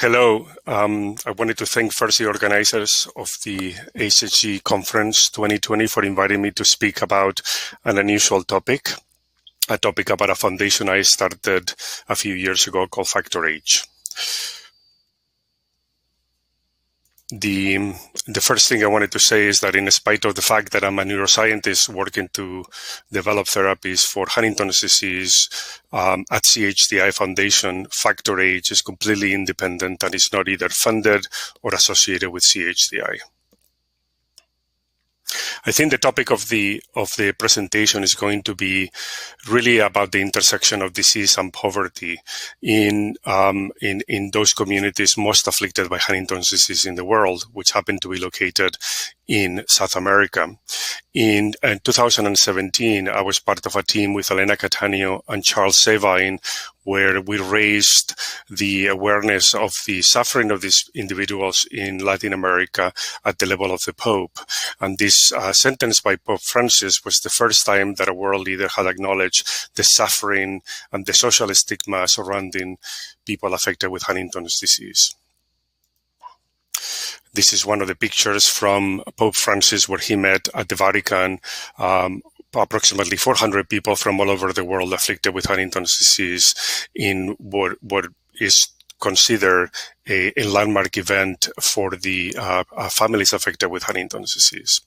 Hello. I wanted to thank first the organizers of the HSG Conference 2020 for inviting me to speak about an unusual topic, a topic about a foundation I started a few years ago called Factor H. The first thing I wanted to say is that in spite of the fact that I'm a neuroscientist working to develop therapies for Huntington's disease at CHDI Foundation, Factor H is completely independent and is not either funded or associated with CHDI. I think the topic of the presentation is going to be really about the intersection of disease and poverty in those communities most afflicted by Huntington's disease in the world, which happen to be located in South America. In 2017, I was part of a team with Elena Cattaneo and Charles Sabine, where we raised the awareness of the suffering of these individuals in Latin America at the level of the Pope. And this sentence by Pope Francis was the first time that a world leader had acknowledged the suffering and the social stigma surrounding people affected with Huntington's disease. This is one of the pictures from Pope Francis where he met at the Vatican approximately 400 people from all over the world afflicted with Huntington's disease in what is considered a landmark event for the families affected with Huntington's disease.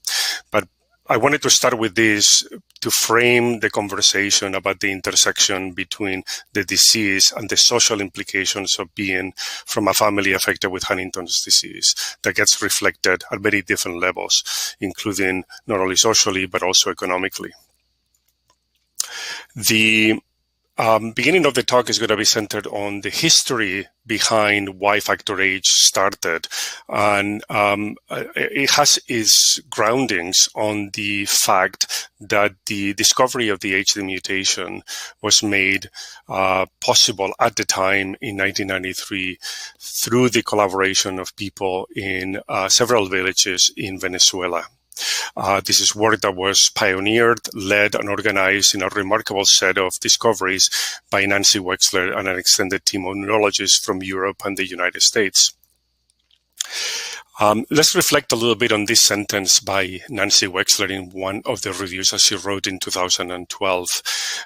But I wanted to start with this to frame the conversation about the intersection between the disease and the social implications of being from a family affected with Huntington's disease that gets reflected at very different levels, including not only socially, but also economically. The beginning of the talk is going to be centered on the history behind why Factor H started. And it has its groundings on the fact that the discovery of the HD mutation was made possible at the time in 1993 through the collaboration of people in several villages in Venezuela. This is work that was pioneered, led, and organized in a remarkable set of discoveries by Nancy Wexler and an extended team of neurologists from Europe and the United States. Let's reflect a little bit on this sentence by Nancy Wexler in one of the reviews that she wrote in 2012.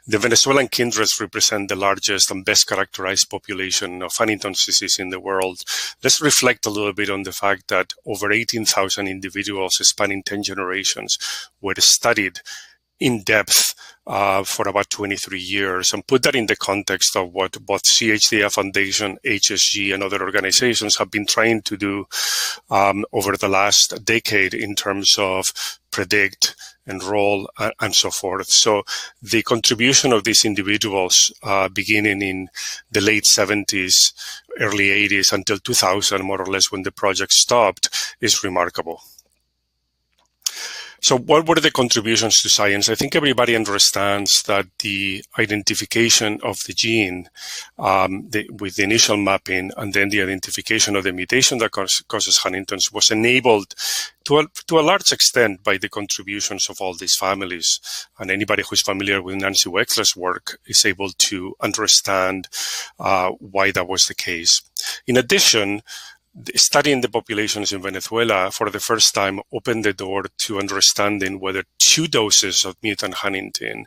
The Venezuelan kindreds represent the largest and best characterized population of Huntington's disease in the world. Let's reflect a little bit on the fact that over 18,000 individuals spanning 10 generations were studied in depth for about 23 years, and put that in the context of what both CHDI Foundation, HSG, and other organizations have been trying to do over the last decade in terms of predict, enroll, and so forth. So the contribution of these individuals beginning in the late 70s, early 80s until 2000, more or less, when the project stopped, is remarkable. So what were the contributions to science? I think everybody understands that the identification of the gene with the initial mapping and then the identification of the mutation that causes Huntington's was enabled to a large extent by the contributions of all these families. And anybody who's familiar with Nancy Wexler's work is able to understand why that was the case. In addition, studying the populations in Venezuela for the first time opened the door to understanding whether 2 doses of mutant huntingtin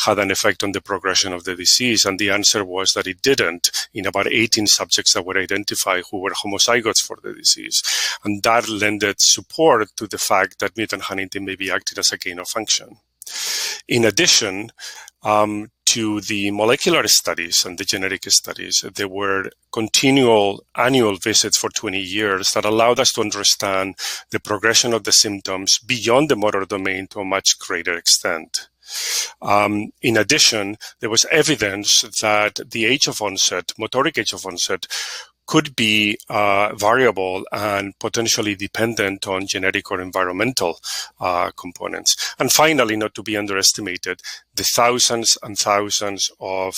had an effect on the progression of the disease. And the answer was that it didn't in about 18 subjects that were identified who were homozygotes for the disease. And that lended support to the fact that mutant huntingtin may be acting as a gain of function. In addition, to the molecular studies and the genetic studies, there were continual annual visits for 20 years that allowed us to understand the progression of the symptoms beyond the motor domain to a much greater extent. In addition, there was evidence that the age of onset, motoric age of onset, could be variable and potentially dependent on genetic or environmental components. And finally, not to be underestimated, the thousands and thousands of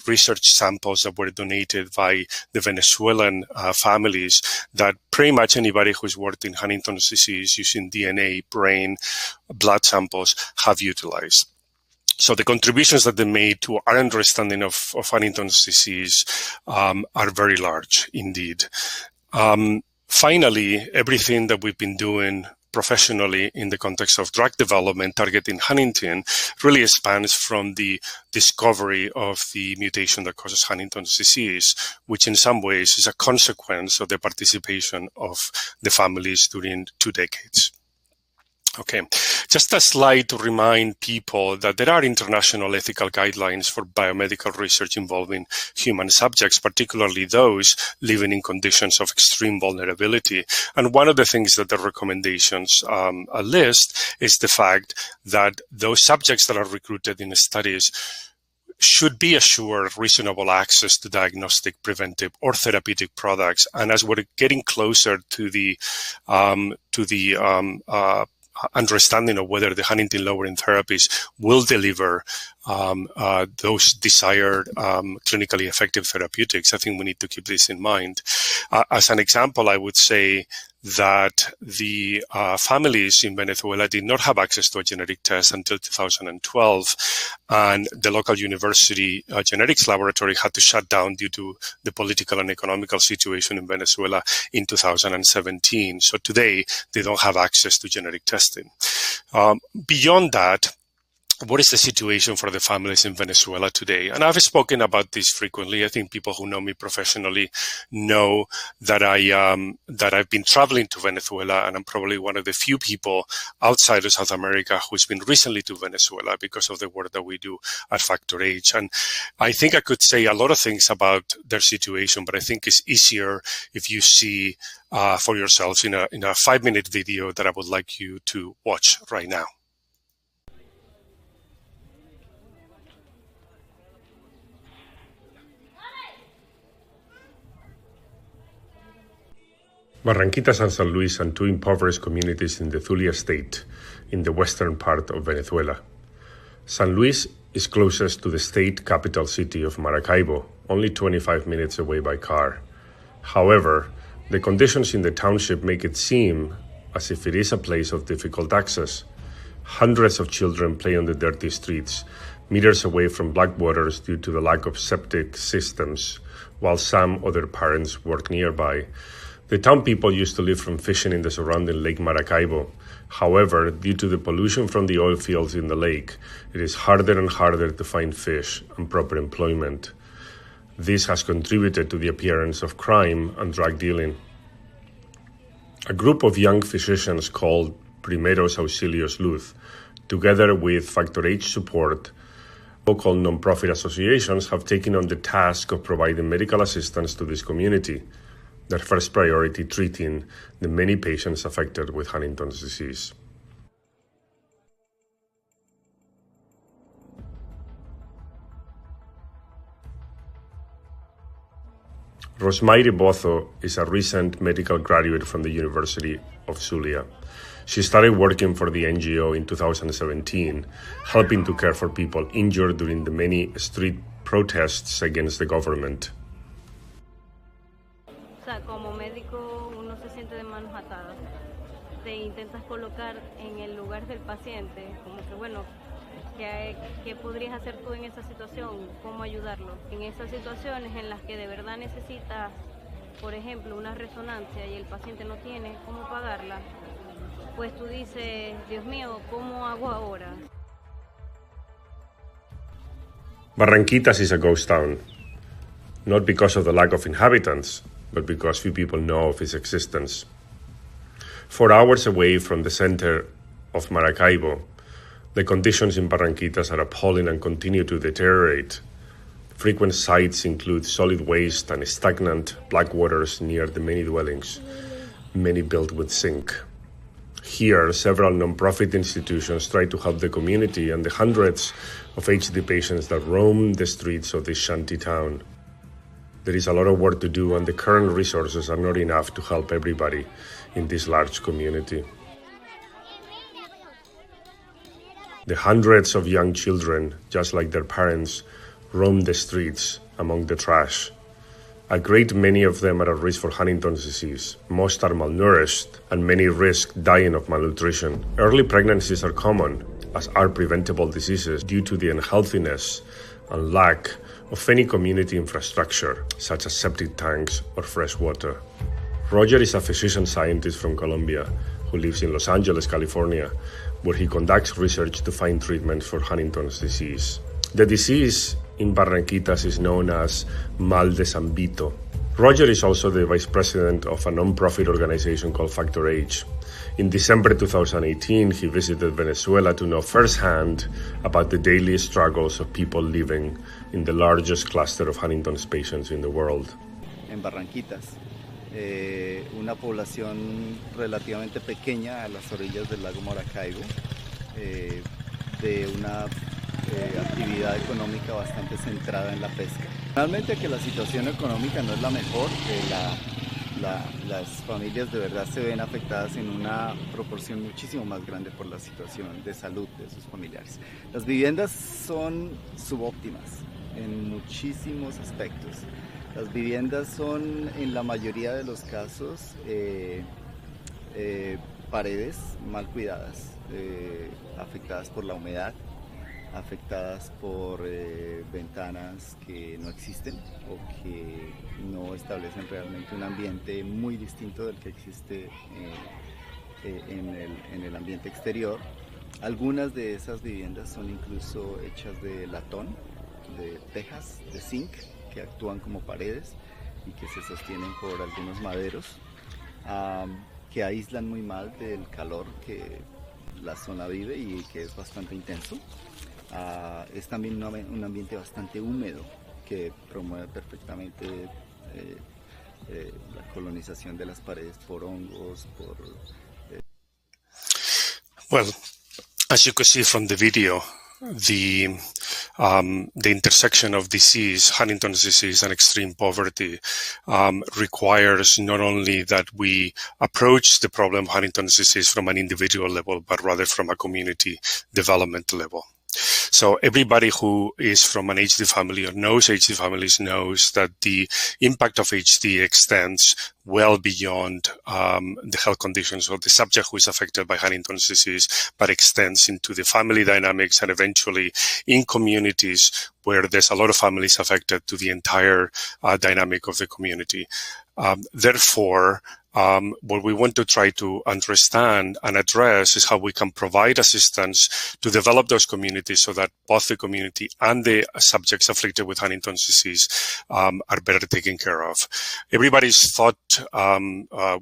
research samples that were donated by the Venezuelan families that pretty much anybody who's worked in Huntington's disease using DNA, brain, blood samples have utilized. So the contributions that they made to our understanding of Huntington's disease are very large indeed. Finally, everything that we've been doing professionally in the context of drug development targeting Huntington really expands from the discovery of the mutation that causes Huntington's disease, which in some ways is a consequence of the participation of the families during 2 decades. Okay, just a slide to remind people that there are international ethical guidelines for biomedical research involving human subjects, particularly those living in conditions of extreme vulnerability. And one of the things that the recommendations list is the fact that those subjects that are recruited in studies should be assured reasonable access to diagnostic, preventive, or therapeutic products. And as we're getting closer to the understanding of whether the Huntington lowering therapies will deliver those desired clinically effective therapeutics, I think we need to keep this in mind. As an example, I would say that the families in Venezuela did not have access to a genetic test until 2012, and the local university genetics laboratory had to shut down due to the political and economical situation in Venezuela in 2017. So today, they don't have access to genetic testing. Beyond that, what is the situation for the families in Venezuela today? And I've spoken about this frequently. I think people who know me professionally know that I've been traveling to Venezuela, and I'm probably one of the few people outside of South America who's been recently to Venezuela because of the work that we do at Factor H. And I think I could say a lot of things about their situation, but I think it's easier if you see for yourselves in a 5-minute video that I would like you to watch right now. Barranquitas and San Luis are 2 impoverished communities in the Zulia state, in the western part of Venezuela. San Luis is closest to the state capital city of Maracaibo, only 25 minutes away by car. However, the conditions in the township make it seem as if it is a place of difficult access. Hundreds of children play on the dirty streets, meters away from black waters due to the lack of septic systems, while some other parents work nearby. The town people used to live from fishing in the surrounding Lake Maracaibo. However, due to the pollution from the oil fields in the lake, it is harder and harder to find fish and proper employment. This has contributed to the appearance of crime and drug dealing. A group of young physicians called Primeros Auxilios Luz, together with Factor H support, local non-profit associations have taken on the task of providing medical assistance to this community, their first priority treating the many patients affected with Huntington's disease. Rosmaire Bozo is a recent medical graduate from the University of Zulia. She started working for the NGO in 2017, helping to care for people injured during the many street protests against the government. O sea, como médico uno se siente de manos atadas. Te intentas colocar en el lugar del paciente, como que bueno, ¿qué podrías hacer tú en esa situación? ¿Cómo ayudarlo? En esas situaciones en las que de verdad necesitas, por ejemplo, una resonancia y el paciente no tiene cómo pagarla, pues tú dices, Dios mío, ¿cómo hago ahora? Barranquitas is a ghost town, not because of the lack of inhabitants, but because few people know of its existence. 4 hours away from the center of Maracaibo, the conditions in Barranquitas are appalling and continue to deteriorate. Frequent sites include solid waste and stagnant black waters near the many dwellings, many built with zinc. Here, several non-profit institutions try to help the community and the hundreds of HD patients that roam the streets of this shanty town. There is a lot of work to do, and the current resources are not enough to help everybody in this large community. The hundreds of young children, just like their parents, roam the streets among the trash. A great many of them are at risk for Huntington's disease. Most are malnourished, and many risk dying of malnutrition. Early pregnancies are common. as are preventable diseases due to the unhealthiness and lack of any community infrastructure, such as septic tanks or fresh water. Roger is a physician scientist from Colombia who lives in Los Angeles, California, where he conducts research to find treatments for Huntington's disease. The disease in Barranquitas is known as Mal de San Vito. Roger is also the vice president of a non-profit organization called Factor H. In December 2018, he visited Venezuela to know firsthand about the daily struggles of people living in the largest cluster of Huntington's patients in the world. En Barranquitas, una población relativamente pequeña a las orillas del lago Maracaibo, de una actividad económica bastante centrada en la pesca. Realmente que la situación económica no es la mejor, las familias de verdad se ven afectadas en una proporción muchísimo más grande por la situación de salud de sus familiares. Las viviendas son subóptimas en muchísimos aspectos. Las viviendas son, en la mayoría de los casos, paredes mal cuidadas, afectadas por la humedad, afectadas por ventanas que no existen o que no establecen realmente un ambiente muy distinto del que existe en el ambiente exterior. Algunas de esas viviendas son incluso hechas de latón, de tejas, de zinc, que actúan como paredes y que se sostienen por algunos maderos, que aíslan muy mal del calor que la zona vive y que es bastante intenso. Es también un ambiente bastante húmedo que promueve perfectamente la colonización de las paredes por hongos, por... Well, as you could see from the video, the intersection of disease, Huntington's disease, and extreme poverty requires not only that we approach the problem of Huntington's disease from an individual level, but rather from a community development level. So everybody who is from an HD family or knows HD families knows that the impact of HD extends well beyond the health conditions of the subject who is affected by Huntington's disease, but extends into the family dynamics and eventually in communities where there's a lot of families affected to the entire dynamic of the community. Therefore, what we want to try to understand and address is how we can provide assistance to develop those communities so that both the community and the subjects afflicted with Huntington's disease are better taken care of. Everybody's thought,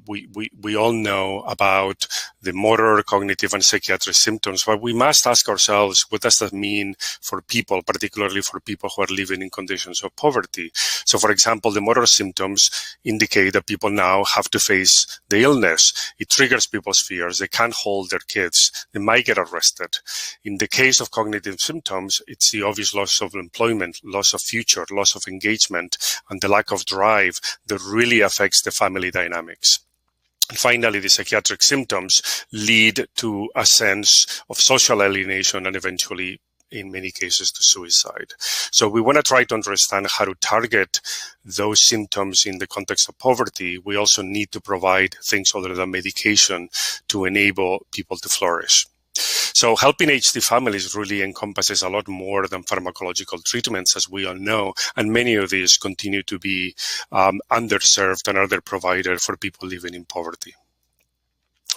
we all know about the motor, cognitive, and psychiatric symptoms, but we must ask ourselves, what does that mean for people, particularly for people who are living in conditions of poverty? So, for example, the motor symptoms indicate that people now have to face the illness. It triggers people's fears. They can't hold their kids. They might get arrested. In the case of cognitive symptoms, it's the obvious loss of employment, loss of future, loss of engagement, and the lack of drive that really affects the family dynamics. And finally, the psychiatric symptoms lead to a sense of social alienation and eventually, in many cases, to suicide. So we want to try to understand how to target those symptoms in the context of poverty. We also need to provide things other than medication to enable people to flourish. So helping HD families really encompasses a lot more than pharmacological treatments, as we all know, and many of these continue to be underserved and underprovided for people living in poverty.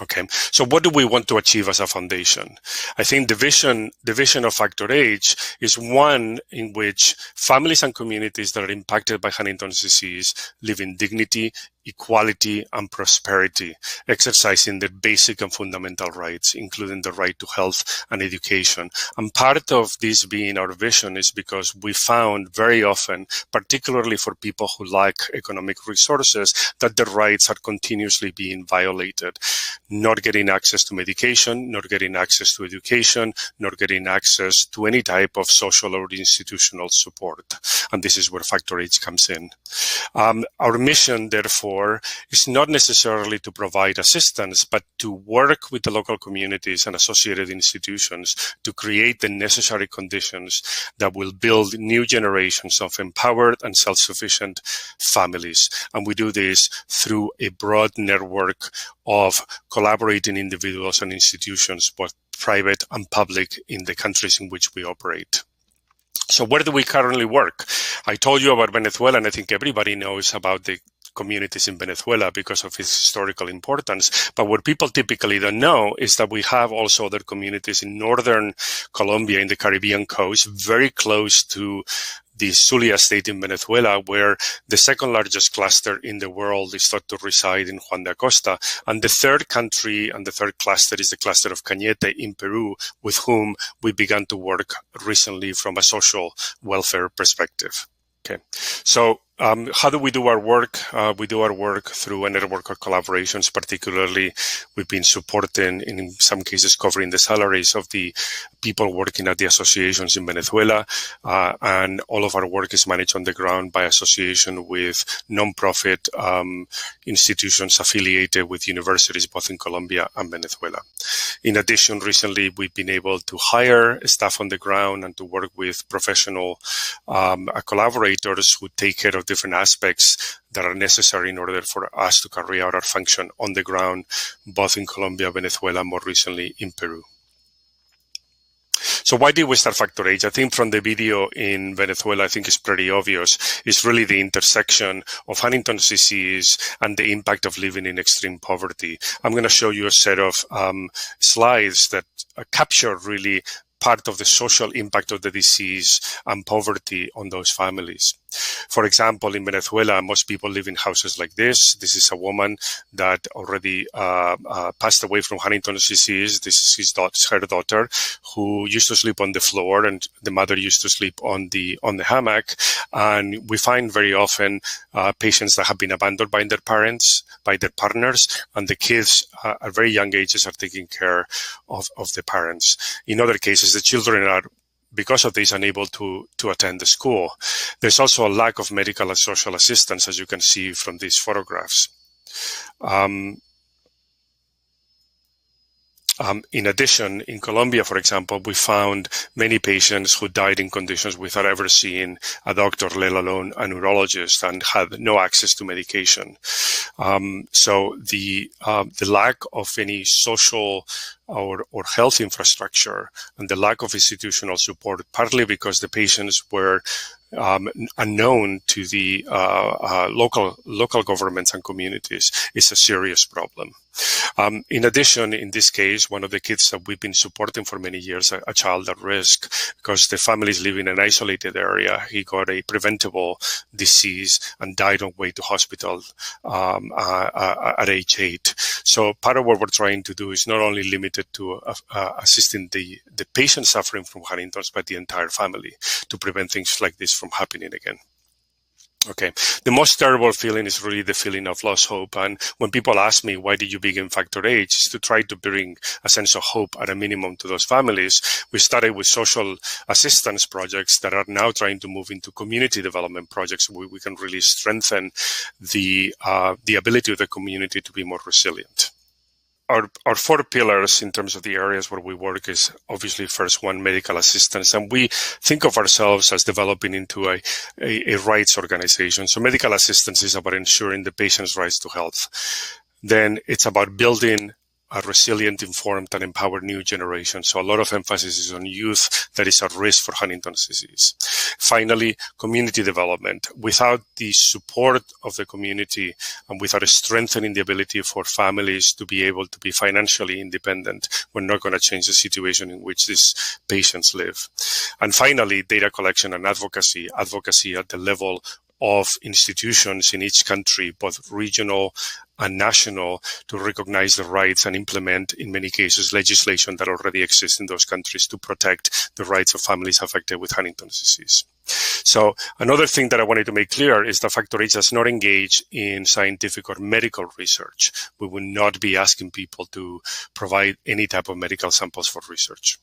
Okay, so what do we want to achieve as a foundation? I think the vision of Factor H is one in which families and communities that are impacted by Huntington's disease live in dignity, equality, and prosperity, exercising their basic and fundamental rights, including the right to health and education. And part of this being our vision is because we found very often, particularly for people who lack economic resources, that their rights are continuously being violated. Not getting access to medication, not getting access to education, not getting access to any type of social or institutional support. And this is where Factor H comes in. Our mission, therefore, is not necessarily to provide assistance, but to work with the local communities and associated institutions to create the necessary conditions that will build new generations of empowered and self-sufficient families. And we do this through a broad network of collaborating individuals and institutions, both private, and public in the countries in which we operate. So where do we currently work? I told you about Venezuela, and I think everybody knows about the communities in Venezuela because of its historical importance. But what people typically don't know is that we have also other communities in northern Colombia, in the Caribbean coast, very close to the Zulia state in Venezuela, where the second largest cluster in the world is thought to reside in Juan de Acosta. And the third country and the third cluster is the cluster of Cañete in Peru, with whom we began to work recently from a social welfare perspective. Okay, so how do we do our work? We do our work through a network of collaborations. Particularly, we've been supporting, in some cases, covering the salaries of the people working at the associations in Venezuela. And all of our work is managed on the ground by association with nonprofit institutions affiliated with universities, both in Colombia and Venezuela. In addition, recently, we've been able to hire staff on the ground and to work with professional collaborators who take care of different aspects that are necessary in order for us to carry out our function on the ground, both in Colombia, Venezuela, and more recently in Peru. So why did we start Factor H? I think from the video in Venezuela, I think it's pretty obvious. It's really the intersection of Huntington's disease and the impact of living in extreme poverty. I'm going to show you a set of slides that capture really part of the social impact of the disease and poverty on those families. For example, in Venezuela, most people live in houses like this. This is a woman that already passed away from Huntington's disease. This is her daughter, who used to sleep on the floor, and the mother used to sleep on the hammock. And we find very often patients that have been abandoned by their parents, by their partners, and the kids at very young ages are taking care of the parents. In other cases, the children are, because of this, unable to attend the school. There's also a lack of medical and social assistance, as you can see from these photographs. In addition, in Colombia, for example, we found many patients who died in conditions without ever seeing a doctor, let alone a neurologist, and had no access to medication. So the lack of any social or health infrastructure and the lack of institutional support, partly because the patients were unknown to the local governments and communities, is a serious problem. In addition, in this case, one of the kids that we've been supporting for many years, a child at risk, because the family is living in an isolated area, he got a preventable disease and died on way to hospital at age 8. So part of what we're trying to do is not only limited to assisting the patient suffering from Huntington's, but the entire family, to prevent things like this from happening again. Okay, the most terrible feeling is really the feeling of lost hope. And when people ask me, why did you begin Factor H? It's to try to bring a sense of hope at a minimum to those families. We started with social assistance projects that are now trying to move into community development projects where we can really strengthen the ability of the community to be more resilient. Our 4 pillars in terms of the areas where we work is obviously first one, medical assistance. And we think of ourselves as developing into a rights organization. So medical assistance is about ensuring the patient's rights to health. Then it's about building a resilient, informed, and empowered new generation. So a lot of emphasis is on youth that is at risk for Huntington's disease. Finally, community development. Without the support of the community and without strengthening the ability for families to be able to be financially independent, we're not going to change the situation in which these patients live. And finally, data collection and advocacy at the level of institutions in each country, both regional and national, to recognize the rights and implement, in many cases, legislation that already exists in those countries to protect the rights of families affected with Huntington's disease. So another thing that I wanted to make clear is that Factor H does not engage in scientific or medical research. We will not be asking people to provide any type of medical samples for research.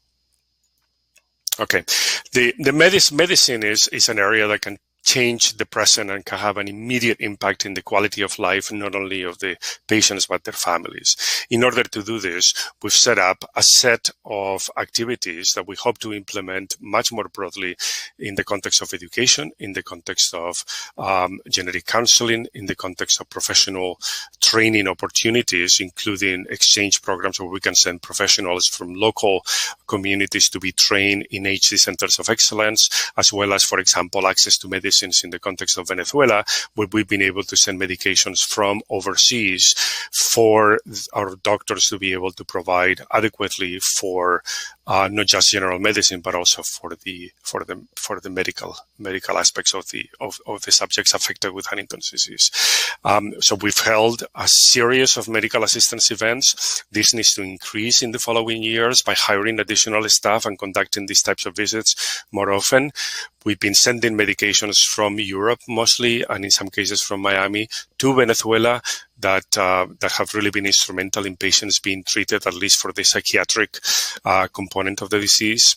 Okay, the medicine is an area that can change the present and can have an immediate impact in the quality of life, not only of the patients, but their families. In order to do this, we've set up a set of activities that we hope to implement much more broadly in the context of education, in the context of genetic counseling, in the context of professional training opportunities, including exchange programs where we can send professionals from local communities to be trained in HD centers of excellence, as well as, for example, access to medicines in the context of Venezuela, where we've been able to send medications from overseas for our doctors to be able to provide adequately for not just general medicine, but also for the medical aspects of the subjects affected with Huntington's disease. So we've held a series of medical assistance events. This needs to increase in the following years by hiring additional staff and conducting these types of visits more often. We've been sending medications from Europe mostly, and in some cases from Miami, to Venezuela that have really been instrumental in patients being treated, at least for the psychiatric component of the disease.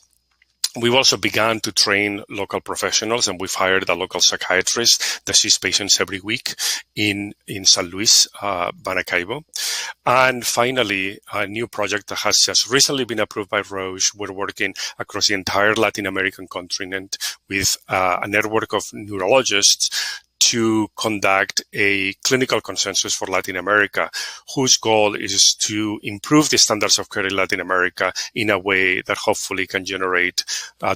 We've also begun to train local professionals, and we've hired a local psychiatrist that sees patients every week in San Luis, Maracaibo. And finally, a new project that has just recently been approved by Roche. We're working across the entire Latin American continent with a network of neurologists to conduct a clinical consensus for Latin America, whose goal is to improve the standards of care in Latin America in a way that hopefully can generate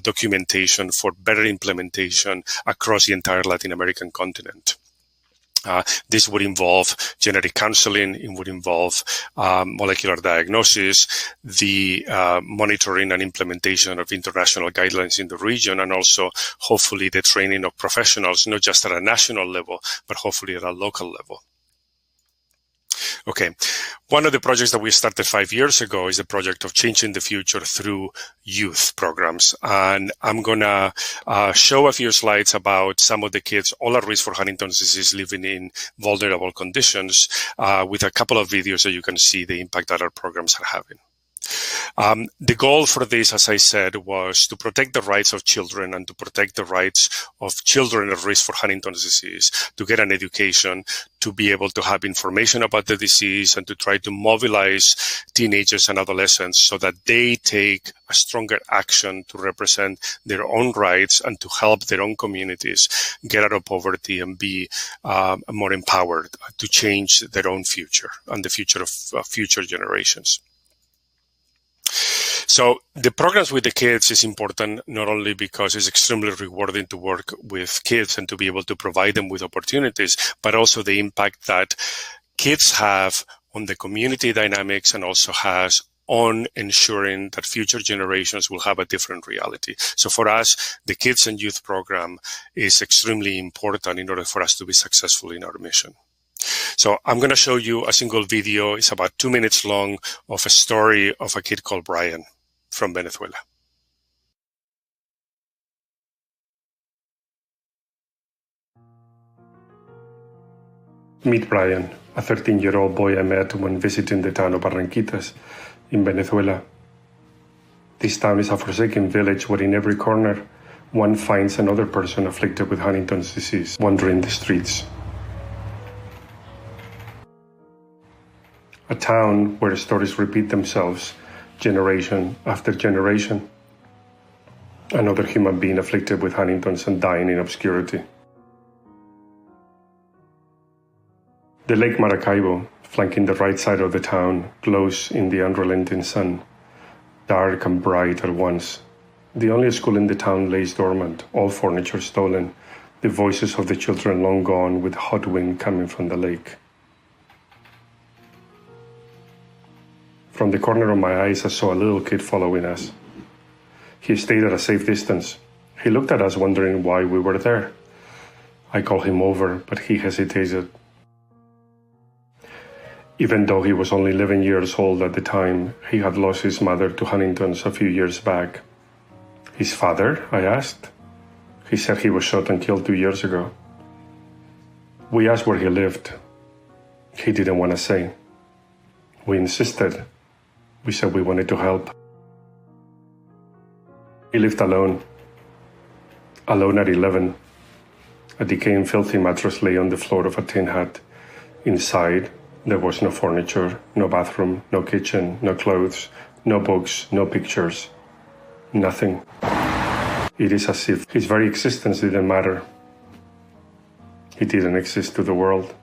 documentation for better implementation across the entire Latin American continent. This would involve genetic counseling, it would involve molecular diagnosis, the monitoring and implementation of international guidelines in the region, and also hopefully the training of professionals, not just at a national level, but hopefully at a local level. Okay, one of the projects that we started 5 years ago is the project of changing the future through youth programs. And I'm going to show a few slides about some of the kids all at risk for Huntington's disease living in vulnerable conditions with a couple of videos so you can see the impact that our programs are having. The goal for this, as I said, was to protect the rights of children and to protect the rights of children at risk for Huntington's disease, to get an education, to be able to have information about the disease, and to try to mobilize teenagers and adolescents so that they take a stronger action to represent their own rights and to help their own communities get out of poverty and be more empowered to change their own future and the future of future generations. So the programs with the kids is important not only because it's extremely rewarding to work with kids and to be able to provide them with opportunities, but also the impact that kids have on the community dynamics and also has on ensuring that future generations will have a different reality. So for us, the Kids and Youth program is extremely important in order for us to be successful in our mission. So I'm going to show you a single video. It's about 2 minutes long of a story of a kid called Brian from Venezuela. Meet Brian, a 13-year-old boy I met when visiting the town of Barranquitas in Venezuela. This town is a forsaken village where in every corner one finds another person afflicted with Huntington's disease wandering the streets. A town where stories repeat themselves generation after generation. Another human being afflicted with Huntington's and dying in obscurity. The Lake Maracaibo, flanking the right side of the town, glows in the unrelenting sun, dark and bright at once. The only school in the town lays dormant, all furniture stolen, the voices of the children long gone with hot wind coming from the lake. From the corner of my eyes, I saw a little kid following us. He stayed at a safe distance. He looked at us wondering why we were there. I called him over, but he hesitated. Even though he was only 11 years old at the time, he had lost his mother to Huntington's a few years back. His father? I asked. He said he was shot and killed 2 years ago. We asked where he lived. He didn't want to say. We insisted. We said we wanted to help. He lived alone at 11. A decaying, filthy mattress lay on the floor of a tin hut. Inside, there was no furniture, no bathroom, no kitchen, no clothes, no books, no pictures. Nothing. It is as if his very existence didn't matter. He didn't exist to the world.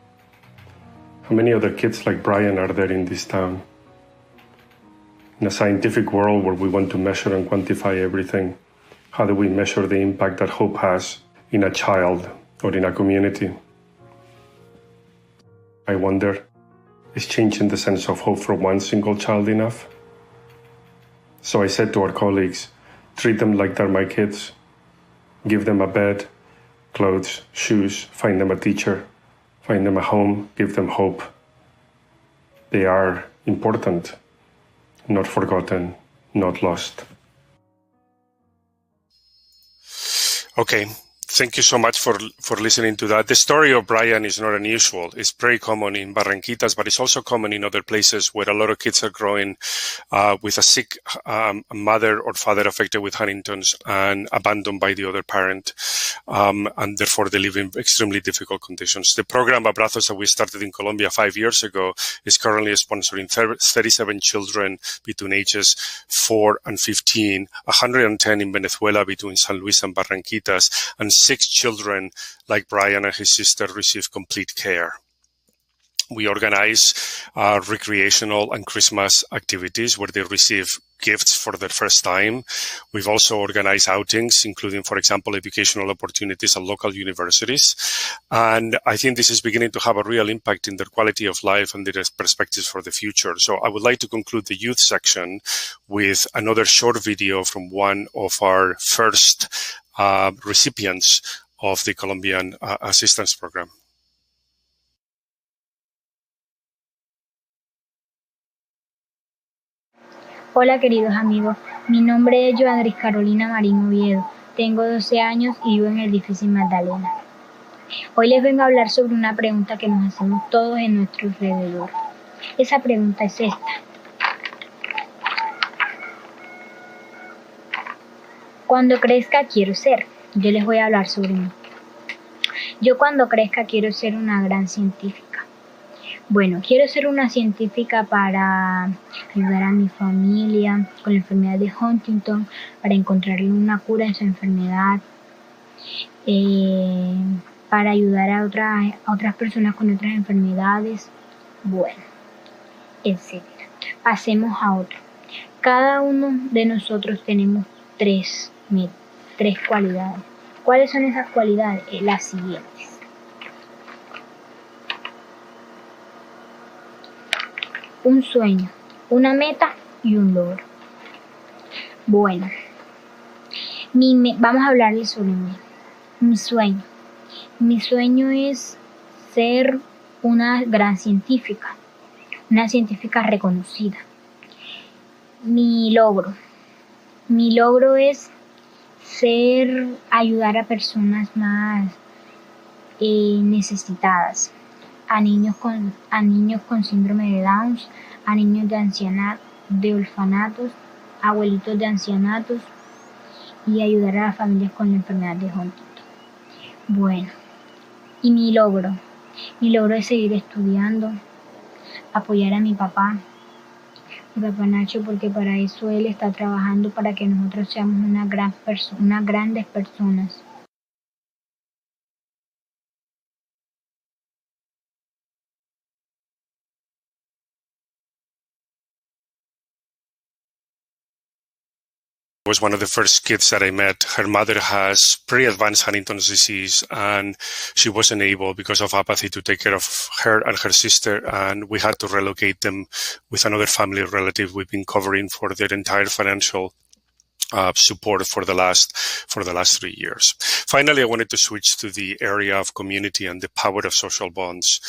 How many other kids like Brian are there in this town? In a scientific world where we want to measure and quantify everything, how do we measure the impact that hope has in a child or in a community? I wonder, is changing the sense of hope for one single child enough? So I said to our colleagues, treat them like they're my kids. Give them a bed, clothes, shoes, find them a teacher, find them a home, give them hope. They are important, not forgotten, not lost. Okay. Thank you so much for listening to that. The story of Brian is not unusual. It's very common in Barranquitas, but it's also common in other places where a lot of kids are growing with a sick mother or father affected with Huntington's and abandoned by the other parent, and therefore they live in extremely difficult conditions. The program Abrazos that we started in Colombia 5 years ago is currently sponsoring 37 children between ages 4 and 15, 110 in Venezuela between San Luis and Barranquitas, and 6 children like Brian and his sister receive complete care. We organize recreational and Christmas activities where they receive gifts for their first time. We've also organized outings, including, for example, educational opportunities at local universities. And I think this is beginning to have a real impact in their quality of life and their perspectives for the future. So I would like to conclude the youth section with another short video from one of our first recipients of the Colombian assistance program. Hola queridos amigos, mi nombre es Joandris Carolina Marín Oviedo, tengo 12 años y vivo en el difícil Magdalena. Hoy les vengo a hablar sobre una pregunta que nos hacemos todos en nuestro alrededor. Esa pregunta es esta. Cuando crezca quiero ser. Yo les voy a hablar sobre mí. Yo cuando crezca quiero ser una gran científica. Bueno, quiero ser una científica para ayudar a mi familia con la enfermedad de Huntington, para encontrarle una cura a esa enfermedad, para ayudar a otras personas con otras enfermedades, bueno, etc. Pasemos a otro. Cada uno de nosotros tenemos tres cualidades. ¿Cuáles son esas cualidades? Las siguientes. Un sueño, una meta y un logro. Bueno, vamos a hablarles sobre mí. Mi sueño. Mi sueño es ser una gran científica, una científica reconocida. Mi logro es ayudar a personas más necesitadas, a niños con síndrome de Down, a niños de orfanatos, abuelitos de ancianatos y ayudar a las familias con la enfermedad de Huntington. Bueno, y mi logro es seguir estudiando, apoyar a mi papá Nacho, porque para eso él está trabajando para que nosotros seamos unas grandes personas. Was one of the first kids that I met. Her mother has pretty advanced Huntington's disease, and she wasn't able, because of apathy, to take care of her and her sister, and we had to relocate them with another family relative. We've been covering for their entire financial support for the last 3 years. Finally, I wanted to switch to the area of community and the power of social bonds.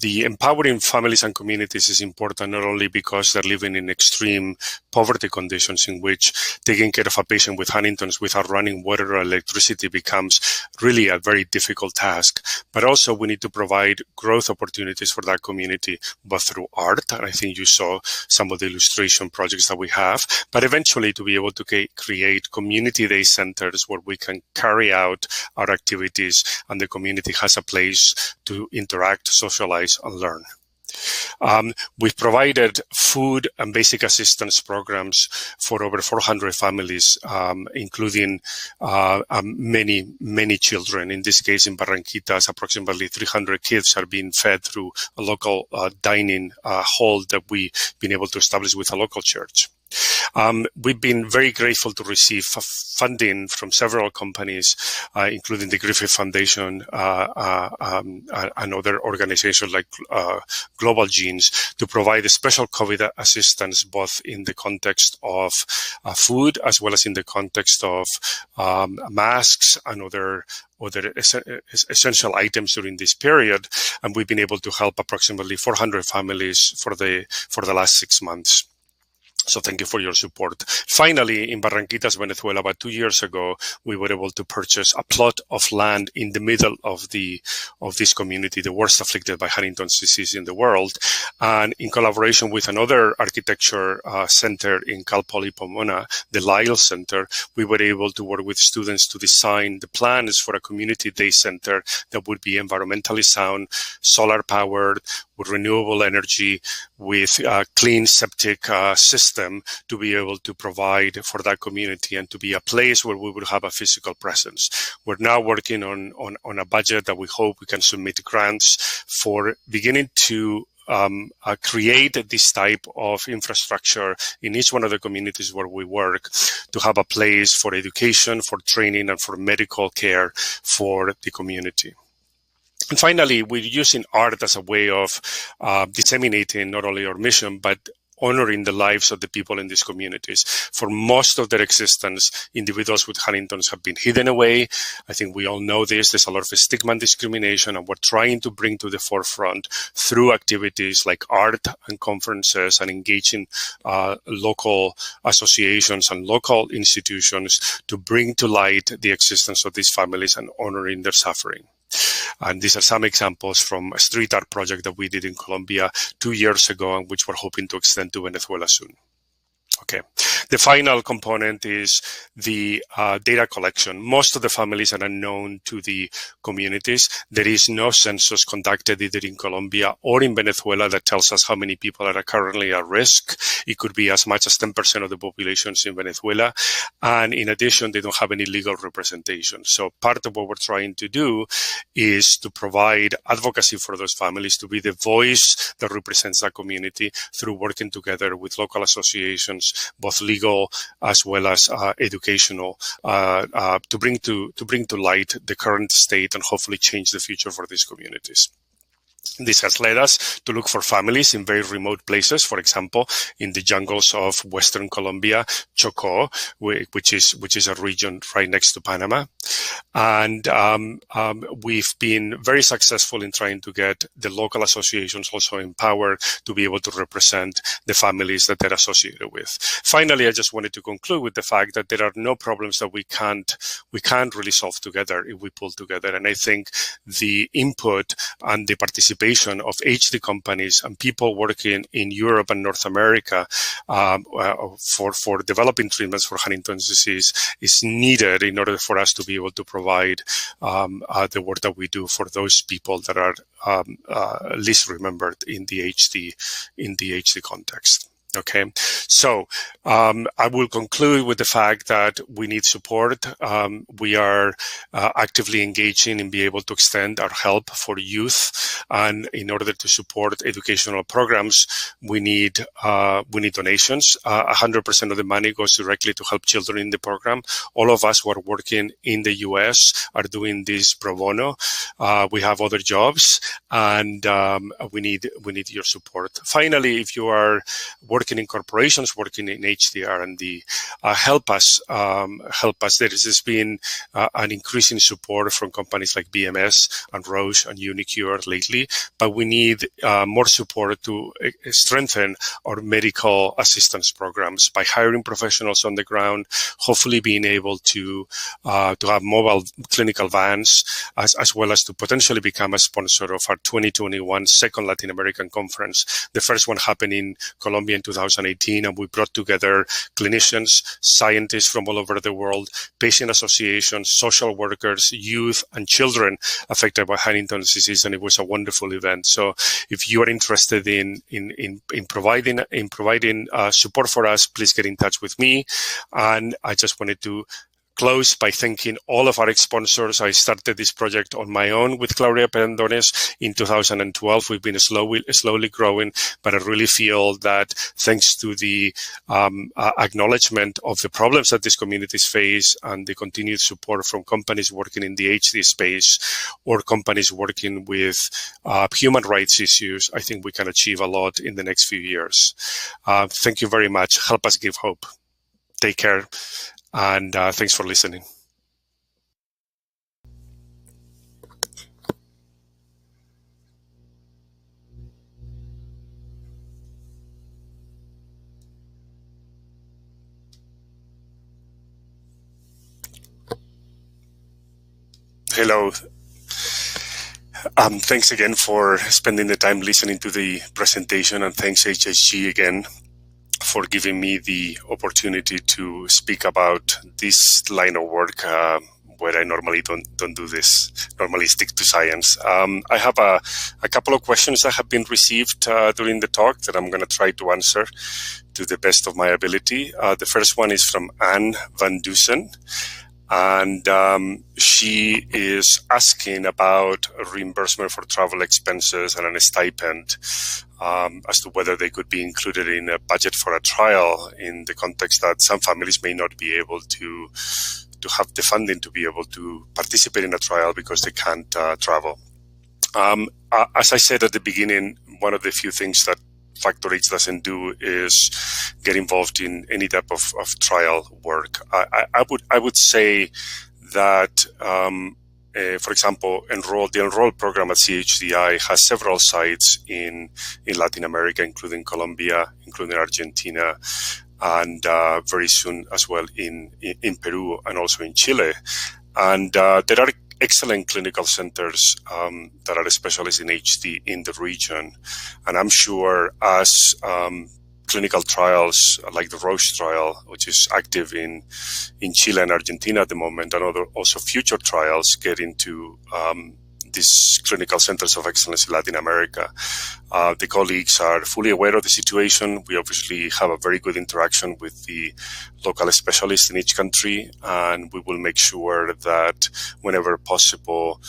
The empowering families and communities is important not only because they're living in extreme poverty conditions in which taking care of a patient with Huntington's without running water or electricity becomes really a very difficult task, but also we need to provide growth opportunities for that community, both through art, and I think you saw some of the illustration projects that we have, but eventually to be able to create community day centers where we can carry out our activities and the community has a place to interact, socialize, and learn. We've provided food and basic assistance programs for over 400 families, including many children. In this case, in Barranquitas, approximately 300 kids are being fed through a local dining hall that we've been able to establish with a local church. We've been very grateful to receive funding from several companies, including the Griffith Foundation and other organizations like Global Genes, to provide a special COVID assistance, both in the context of food as well as in the context of masks and other essential items during this period. And we've been able to help approximately 400 families for the last 6 months. So thank you for your support. Finally, in Barranquitas, Venezuela, about 2 years ago, we were able to purchase a plot of land in the middle of this community, the worst afflicted by Huntington's disease in the world. And in collaboration with another architecture center in Cal Poly Pomona, the Lyle Center, we were able to work with students to design the plans for a community day center that would be environmentally sound, solar powered, with renewable energy, with a clean septic system to be able to provide for that community and to be a place where we would have a physical presence. We're now working on a budget that we hope we can submit grants for beginning to create this type of infrastructure in each one of the communities where we work, to have a place for education, for training, and for medical care for the community. And finally, we're using art as a way of disseminating not only our mission, but honoring the lives of the people in these communities. For most of their existence, individuals with Huntington's have been hidden away. I think we all know this. There's a lot of stigma and discrimination, and we're trying to bring to the forefront through activities like art and conferences and engaging local associations and local institutions to bring to light the existence of these families and honoring their suffering. And these are some examples from a street art project that we did in Colombia 2 years ago, and which we're hoping to extend to Venezuela soon. Okay. The final component is the data collection. Most of the families are unknown to the communities. There is no census conducted either in Colombia or in Venezuela that tells us how many people are currently at risk. It could be as much as 10% of the populations in Venezuela. And in addition, they don't have any legal representation. So part of what we're trying to do is to provide advocacy for those families, to be the voice that represents that community through working together with local associations, both legal as well as educational, to bring to light the current state and hopefully change the future for these communities. This has led us to look for families in very remote places, for example, in the jungles of Western Colombia, Chocó, which is a region right next to Panama. And we've been very successful in trying to get the local associations also empowered to be able to represent the families that they're associated with. Finally, I just wanted to conclude with the fact that there are no problems that we can't really solve together if we pull together. And I think the input and the participation of HD companies and people working in Europe and North America for developing treatments for Huntington's disease is needed in order for us to be able to provide the work that we do for those people that are least remembered in the HD context. Okay, so I will conclude with the fact that we need support. We are actively engaging in being able to extend our help for youth, and in order to support educational programs, we need donations. 100% of the money goes directly to help children in the program. All of us who are working in the U.S. are doing this pro bono. We have other jobs, and we need your support. Finally, if you are working working in corporations, working in HDR and D, help us. There has been an increasing support from companies like BMS and Roche and Unicure lately, but we need more support to strengthen our medical assistance programs by hiring professionals on the ground, hopefully being able to have mobile clinical vans, as well as to potentially become a sponsor of our 2021 second Latin American conference. The first one happened in Colombia in 2018, and we brought together clinicians, scientists from all over the world, patient associations, social workers, youth, and children affected by Huntington's disease, and it was a wonderful event. So if you are interested in providing support for us, please get in touch with me. And I just wanted to close by thanking all of our sponsors. I started this project on my own with Claudia Pendones in 2012. We've been slowly growing, but I really feel that thanks to the acknowledgement of the problems that these communities face and the continued support from companies working in the HD space or companies working with human rights issues, I think we can achieve a lot in the next few years. Thank you very much. Help us give hope. Take care. And thanks for listening. Hello. Thanks again for spending the time listening to the presentation, and thanks HSG again for giving me the opportunity to speak about this line of work where I normally don't do this, normally stick to science. I have a couple of questions that have been received during the talk that I'm going to try to answer to the best of my ability. The first one is from Anne Van Dusen, and she is asking about reimbursement for travel expenses and a stipend, as to whether they could be included in a budget for a trial, in the context that some families may not be able to have the funding to be able to participate in a trial because they can't travel. As I said at the beginning, one of the few things that Factor H doesn't do is get involved in any type of trial work. I would say that, for example, the Enroll program at CHDI has several sites in Latin America, including Colombia, including Argentina, and very soon as well in Peru and also in Chile. And there are excellent clinical centers that are specialists in HD in the region. And I'm sure as clinical trials like the Roche trial, which is active in Chile and Argentina at the moment, and also future trials get into these clinical centers of excellence in Latin America. The colleagues are fully aware of the situation. We obviously have a very good interaction with the local specialists in each country, and we will make sure that whenever possible,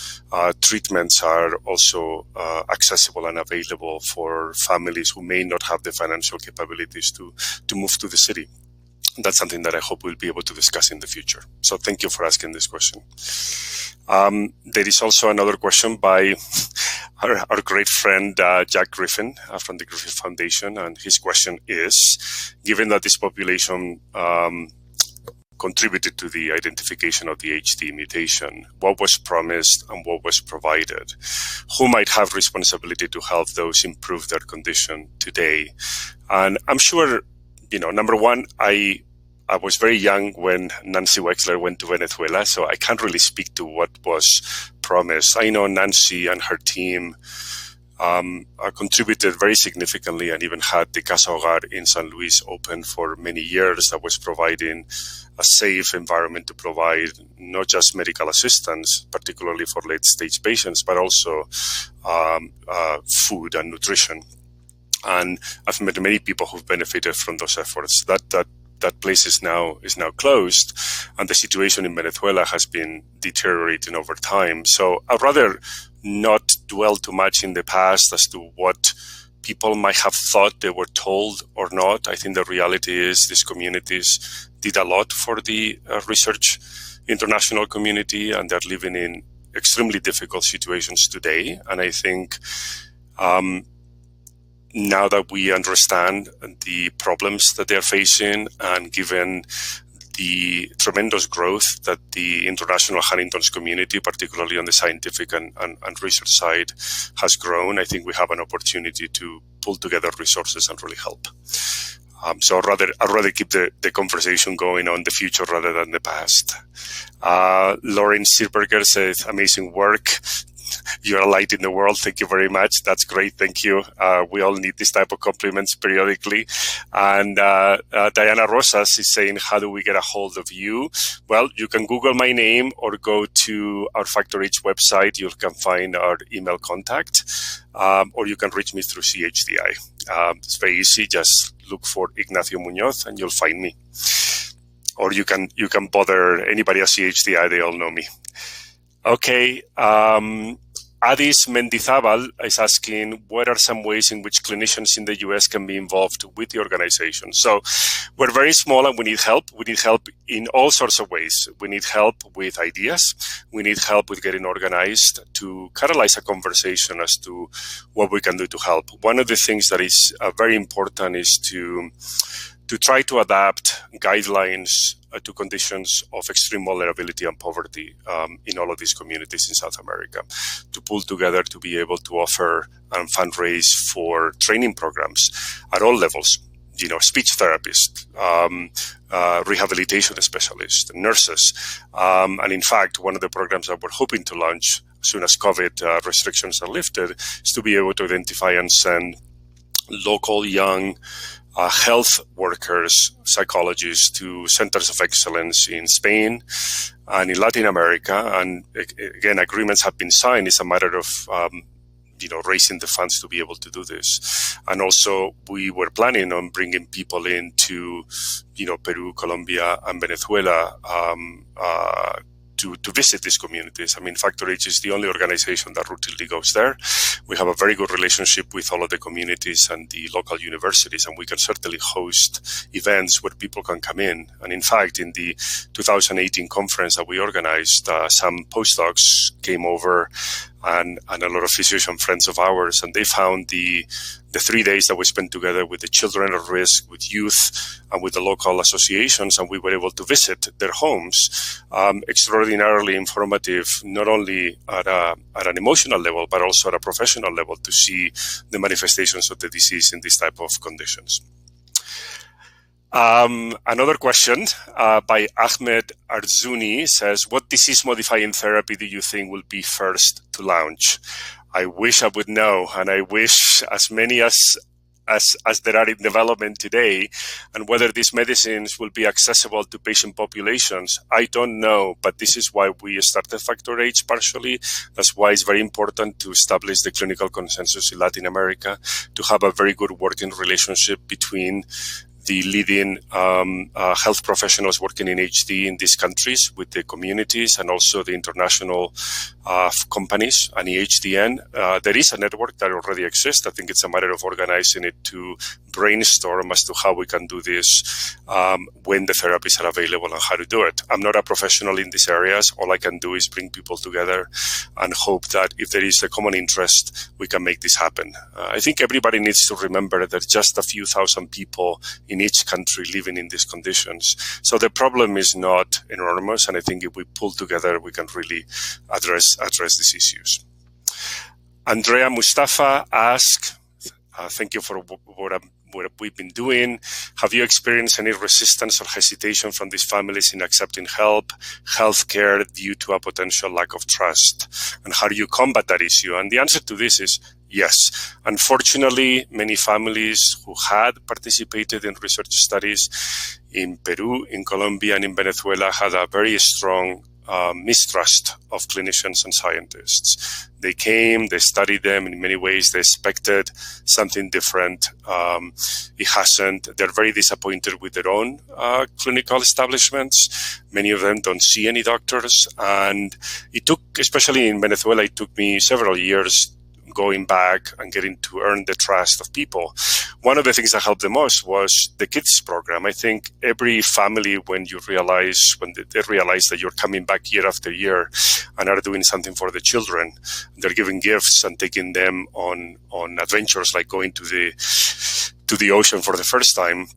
treatments are also accessible and available for families who may not have the financial capabilities to move to the city. That's something that I hope we'll be able to discuss in the future. So thank you for asking this question. There is also another question by our great friend, Jack Griffin from the Griffin Foundation. And his question is, given that this population contributed to the identification of the HD mutation, what was promised and what was provided? Who might have responsibility to help those improve their condition today? And I'm sure, number one, I was very young when Nancy Wexler went to Venezuela, so I can't really speak to what was promised. I know Nancy and her team contributed very significantly and even had the Casa Hogar in San Luis open for many years. That was providing a safe environment to provide not just medical assistance, particularly for late-stage patients, but also food and nutrition. And I've met many people who've benefited from those efforts. That place is now closed, and the situation in Venezuela has been deteriorating over time. So I'd rather not dwell too much in the past as to what people might have thought they were told or not. I think the reality is these communities did a lot for the research international community, and they're living in extremely difficult situations today. And I think now that we understand the problems that they're facing, and given the tremendous growth that the international Huntington's community, particularly on the scientific and research side, has grown, I think we have an opportunity to pull together resources and really help. So I'd rather keep the conversation going on the future rather than the past. Lauren Sirberger says, amazing work. You're a light in the world. Thank you very much. That's great. Thank you. We all need this type of compliments periodically. And Diana Rosas is saying, how do we get a hold of you? Well, you can Google my name or go to our Factor H website. You can find our email contact, or you can reach me through CHDI. It's very easy. Just look for Ignacio Muñoz and you'll find me. Or you can bother anybody at CHDI. They all know me. Okay. Adis Mendizabal is asking, what are some ways in which clinicians in the US can be involved with the organization? So we're very small and we need help. We need help in all sorts of ways. We need help with ideas. We need help with getting organized to catalyze a conversation as to what we can do to help. One of the things that is very important is to try to adapt guidelines to conditions of extreme vulnerability and poverty in all of these communities in South America, to pull together to be able to offer and fundraise for training programs at all levels, speech therapists, rehabilitation specialists, nurses. And in fact, one of the programs that we're hoping to launch as soon as COVID restrictions are lifted is to be able to identify and send local young health workers, psychologists to centers of excellence in Spain and in Latin America. And again, agreements have been signed. It's a matter of, raising the funds to be able to do this. And also we were planning on bringing people into, Peru, Colombia, and Venezuela, to visit these communities. I mean, Factor H is the only organization that routinely goes there. We have a very good relationship with all of the communities and the local universities, and we can certainly host events where people can come in. And in fact, in the 2018 conference that we organized, some postdocs came over and a lot of physician friends of ours, and they found the 3 days that we spent together with the children at risk, with youth, and with the local associations, and we were able to visit their homes, extraordinarily informative, not only at an emotional level, but also at a professional level, to see the manifestations of the disease in this type of conditions. Another question by Ahmed Arzouni says, what disease-modifying therapy do you think will be first to launch? I wish I would know, and I wish as many as there are in development today, and whether these medicines will be accessible to patient populations, I don't know, but this is why we started Factor H partially. That's why it's very important to establish the clinical consensus in Latin America, to have a very good working relationship between the leading health professionals working in HD in these countries with the communities and also the international companies and EHDN. There is a network that already exists. I think it's a matter of organizing it to brainstorm as to how we can do this when the therapies are available and how to do it. I'm not a professional in these areas. All I can do is bring people together and hope that if there is a common interest, we can make this happen. I think everybody needs to remember that just a few thousand people in each country living in these conditions. So the problem is not enormous, and I think if we pull together, we can really address these issues. Andrea Mustafa asks, thank you for what we've been doing. Have you experienced any resistance or hesitation from these families in accepting help, healthcare, due to a potential lack of trust? And how do you combat that issue? And the answer to this is yes. Unfortunately, many families who had participated in research studies in Peru, in Colombia, and in Venezuela had a very strong mistrust of clinicians and scientists. They came, they studied them in many ways, they expected something different. It hasn't. They're very disappointed with their own clinical establishments. Many of them don't see any doctors. And it took, especially in Venezuela, it took me several years going back and getting to earn the trust of people. One of the things that helped the most was the kids program. I think every family, when they realize that you're coming back year after year and are doing something for the children, they're giving gifts and taking them on adventures like going to the ocean for the first time,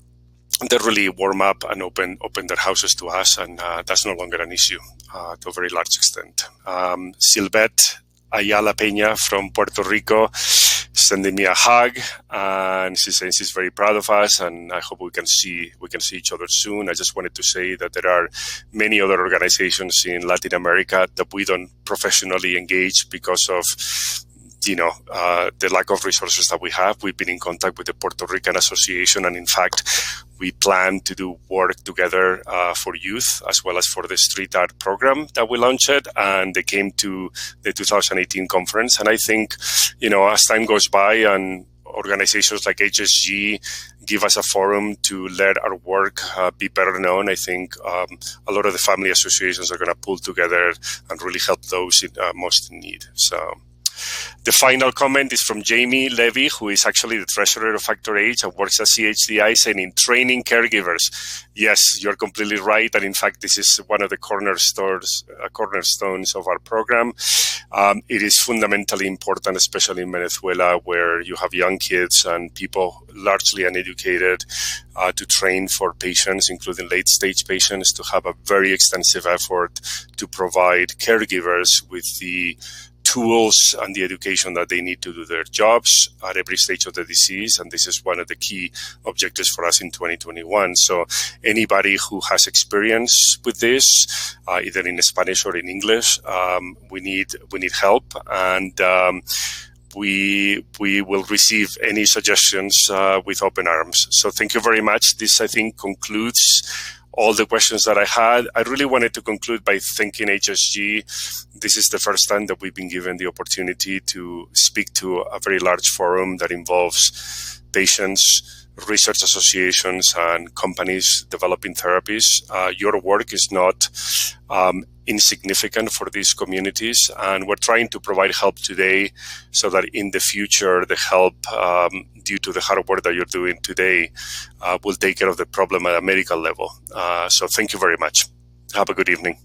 they really warm up and open their houses to us, and that's no longer an issue to a very large extent. Silvette Ayala Peña from Puerto Rico sending me a hug, and she's saying she's very proud of us, and I hope we can see each other soon. I just wanted to say that there are many other organizations in Latin America that we don't professionally engage because of the lack of resources that we have. We've been in contact with the Puerto Rican Association, and in fact, we plan to do work together for youth as well as for the street art program that we launched, and they came to the 2018 conference. And I think, as time goes by and organizations like HSG give us a forum to let our work be better known, I think a lot of the family associations are going to pull together and really help those most in need. So the final comment is from Jamie Levy, who is actually the treasurer of Factor H and works at CHDI, saying in training caregivers. Yes, you're completely right. And in fact, this is one of the cornerstones of our program. It is fundamentally important, especially in Venezuela, where you have young kids and people largely uneducated, to train for patients, including late-stage patients, to have a very extensive effort to provide caregivers with the tools and the education that they need to do their jobs at every stage of the disease. And this is one of the key objectives for us in 2021. So anybody who has experience with this, either in Spanish or in English, we need help. And we will receive any suggestions with open arms. So thank you very much. This, I think, concludes all the questions that I had. I really wanted to conclude by thanking HSG. This is the first time that we've been given the opportunity to speak to a very large forum that involves patients, research associations, and companies developing therapies. Your work is not insignificant for these communities, and we're trying to provide help today so that in the future, the help due to the hard work that you're doing today will take care of the problem at a medical level. So thank you very much. Have a good evening.